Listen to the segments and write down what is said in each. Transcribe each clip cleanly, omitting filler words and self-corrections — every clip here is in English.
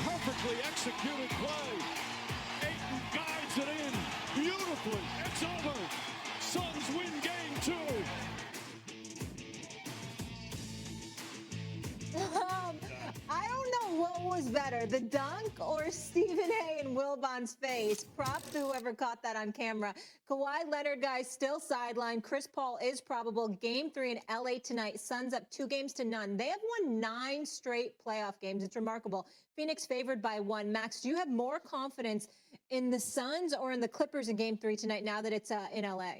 Perfectly executed play. Ayton guides it in beautifully. It's over. Suns win game 2. I don't know what was better, the dunk or Stephen A. in Wilbon's face. Props to whoever caught that on camera. Kawhi Leonard, guys, still sidelined. Chris Paul is probable. Game 3 in LA tonight. Suns up 2-0. They have won 9 straight playoff games. It's remarkable. Phoenix favored by 1. Max, do you have more confidence in the Suns or in the Clippers in Game 3 tonight now that it's in LA?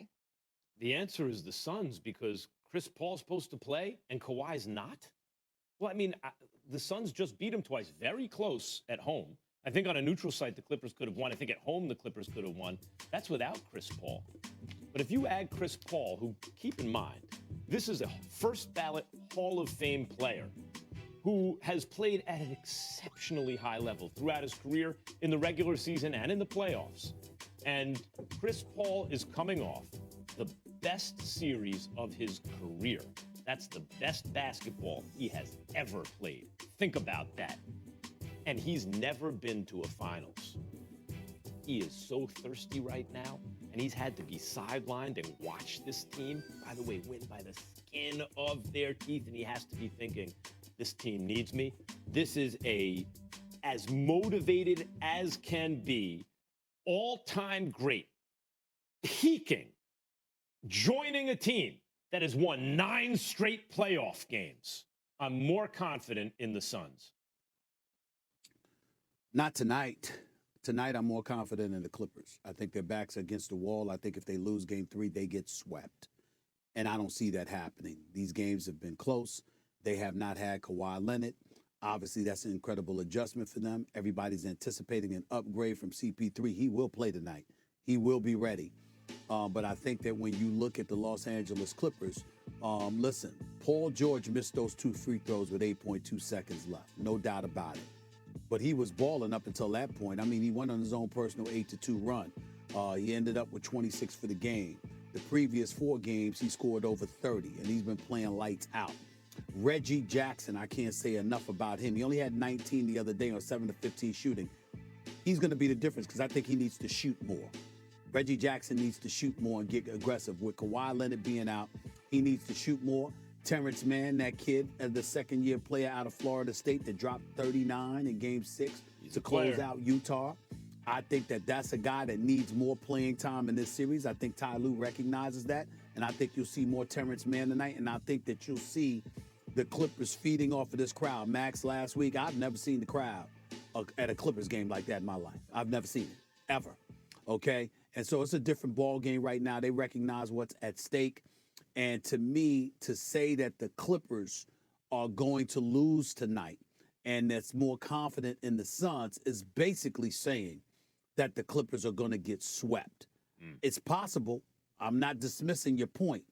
The answer is the Suns, because Chris Paul's supposed to play and Kawhi's not. Well, I mean, the Suns just beat him twice, very close at home. I think on a neutral site, the Clippers could have won. I think at home, the Clippers could have won. That's without Chris Paul. But if you add Chris Paul, who, keep in mind, this is a first ballot Hall of Fame player who has played at an exceptionally high level throughout his career in the regular season and in the playoffs. And Chris Paul is coming off the best series of his career. That's the best basketball he has ever played. Think about that. And he's never been to a finals. He is so thirsty right now, and he's had to be sidelined and watch this team, by the way, win by the skin of their teeth, and he has to be thinking, this team needs me. This is as motivated as can be, all-time great, peaking, joining a team that has won 9 straight playoff games. I'm more confident in the Suns. Not tonight. Tonight, I'm more confident in the Clippers. I think their backs are against the wall. I think if they lose game 3, they get swept. And I don't see that happening. These games have been close. They have not had Kawhi Leonard. Obviously, that's an incredible adjustment for them. Everybody's anticipating an upgrade from CP3. He will play tonight. He will be ready. But I think that when you look at the Los Angeles Clippers, listen, Paul George missed those 2 free throws with 8.2 seconds left. No doubt about it. But he was balling up until that point. I mean, he went on his own personal 8-2 run. He ended up with 26 for the game. The previous 4 games, he scored over 30, and he's been playing lights out. Reggie Jackson, I can't say enough about him. He only had 19 the other day on 7-15 shooting. He's going to be the difference because I think he needs to shoot more. Reggie Jackson needs to shoot more and get aggressive. With Kawhi Leonard being out, he needs to shoot more. Terrence Mann, that kid, the second-year player out of Florida State that dropped 39 in Game 6 to close out Utah. I think that that's a guy that needs more playing time in this series. I think Ty Lue recognizes that, and I think you'll see more Terrence Mann tonight, and I think that you'll see the Clippers feeding off of this crowd. Max, last week, I've never seen the crowd at a Clippers game like that in my life. I've never seen it, ever, okay? And so it's a different ball game right now. They recognize what's at stake. And to me, to say that the Clippers are going to lose tonight and that's more confident in the Suns is basically saying that the Clippers are going to get swept. It's possible. I'm not dismissing your point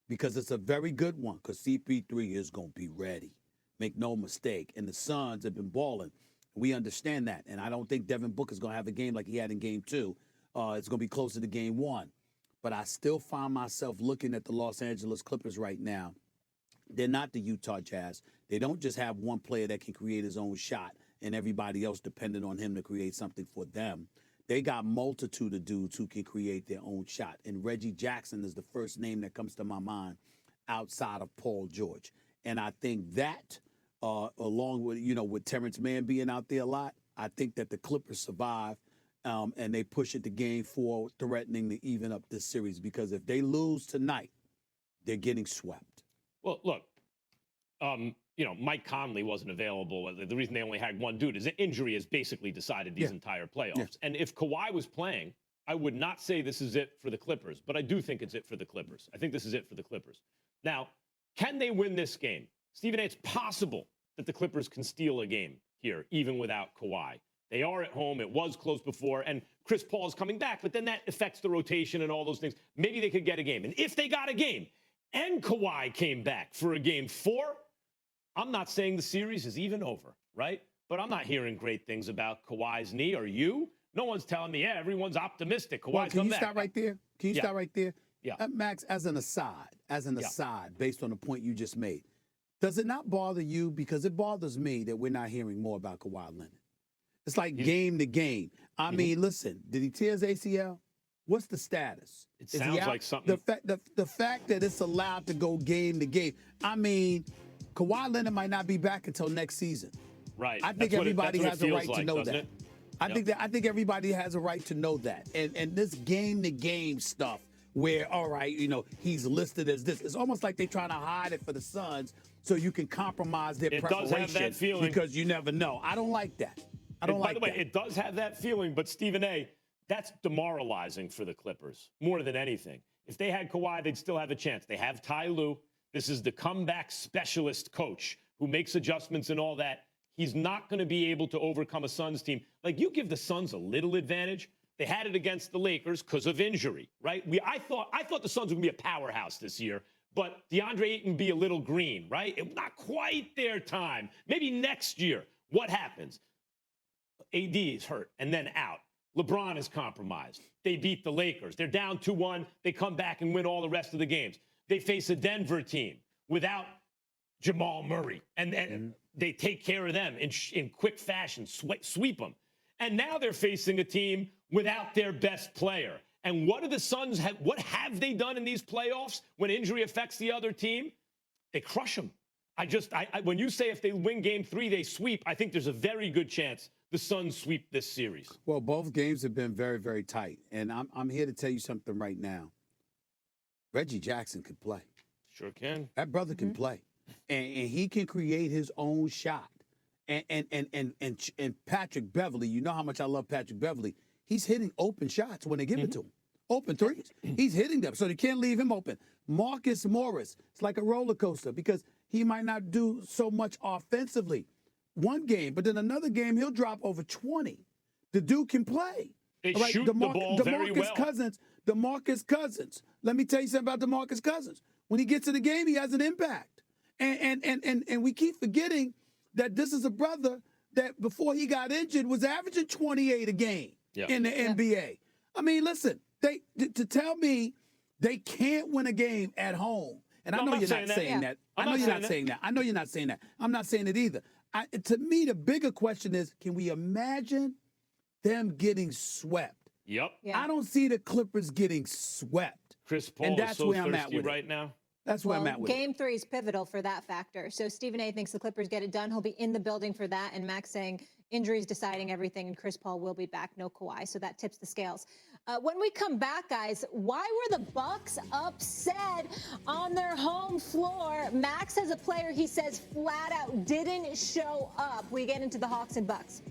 because it's a very good one because CP3 is going to be ready. Make no mistake. And the Suns have been balling. We understand that. And I don't think Devin Booker's going to have a game like he had in Game 2. It's going to be closer to Game 1. But I still find myself looking at the Los Angeles Clippers right now. They're not the Utah Jazz. They don't just have one player that can create his own shot and everybody else dependent on him to create something for them. They got multitude of dudes who can create their own shot. And Reggie Jackson is the first name that comes to my mind outside of Paul George. And I think that, along with, with Terrence Mann being out there a lot, I think that the Clippers survive. And they push it to Game 4, threatening to even up this series. Because if they lose tonight, they're getting swept. Well, look, Mike Conley wasn't available. The reason they only had one dude is injury has basically decided these entire playoffs. Yeah. And if Kawhi was playing, I would not say this is it for the Clippers. But I do think it's it for the Clippers. I think this is it for the Clippers. Now, can they win this game? Stephen A., it's possible that the Clippers can steal a game here, even without Kawhi. They are at home. It was close before. And Chris Paul is coming back. But then that affects the rotation and all those things. Maybe they could get a game. And if they got a game and Kawhi came back for a Game 4, I'm not saying the series is even over, right? But I'm not hearing great things about Kawhi's knee. Are you? No one's telling me, everyone's optimistic. Kawhi's can you start right there? Can you start right there? Yeah. Max, as an aside, based on the point you just made, does it not bother you? Because it bothers me that we're not hearing more about Kawhi Leonard. It's like game to game. I mean, listen, did he tear his ACL? What's the status? It Is he sounds out? like something. The fact that it's allowed to go game to game. I mean, Kawhi Leonard might not be back until next season. Right. I think That's what everybody that's has what a it right feels to like, know doesn't that. it? I think everybody has a right to know that. And this game to game stuff where, all right, you know, he's listed as this. It's almost like they're trying to hide it for the Suns so you can compromise their It preparation. does have that feeling. Because you never know. I don't like that. I don't And like by the way, that. it does have that feeling, but Stephen A., that's demoralizing for the Clippers more than anything. If they had Kawhi, they'd still have a chance. They have Ty Lue. This is the comeback specialist coach who makes adjustments and all that. He's not going to be able to overcome a Suns team. Like, you give the Suns a little advantage. They had it against the Lakers because of injury, right? I thought the Suns were going to be a powerhouse this year, but DeAndre Ayton be a little green, right? Not quite their time. Maybe next year. What happens? AD is hurt and then out. LeBron is compromised. They beat the Lakers. They're down 2-1. They come back and win all the rest of the games. They face a Denver team without Jamal Murray, and they take care of them in quick fashion, sweep them. And now they're facing a team without their best player. And what do the Suns have? What have they done in these playoffs when injury affects the other team? They crush them. When you say if they win game 3, they sweep, I think there's a very good chance the Suns sweep this series. Well, both games have been very, very tight. And I'm here to tell you something right now. Reggie Jackson can play. Sure can. That brother can play. And he can create his own shot. And Patrick Beverly, you know how much I love Patrick Beverly. He's hitting open shots when they give it to him. Open threes. He's hitting them, so they can't leave him open. Marcus Morris, it's like a roller coaster because he might not do so much offensively one game, but then another game he'll drop over 20. The dude can play. They shoot the ball very well. DeMarcus Cousins. Let me tell you something about DeMarcus Cousins. When he gets to the game, he has an impact. And we keep forgetting that this is a brother that before he got injured was averaging 28 a game in the NBA. I mean, listen, to tell me they can't win a game at home. And I know you're not saying that. I know you're not saying that. I know you're not saying that. I'm not saying it either. To me, the bigger question is, can we imagine them getting swept? Yep. Yeah. I don't see the Clippers getting swept. Chris Paul And that's is so where I'm at thirsty with it. right now. That's where I'm at with Game 3 is pivotal for that factor. So Stephen A. thinks the Clippers get it done. He'll be in the building for that. And Max saying injuries deciding everything, and Chris Paul will be back, no Kawhi. So that tips the scales. When we come back, guys, why were the Bucks upset on their home floor? Max has a player he says flat out didn't show up. We get into the Hawks and Bucks.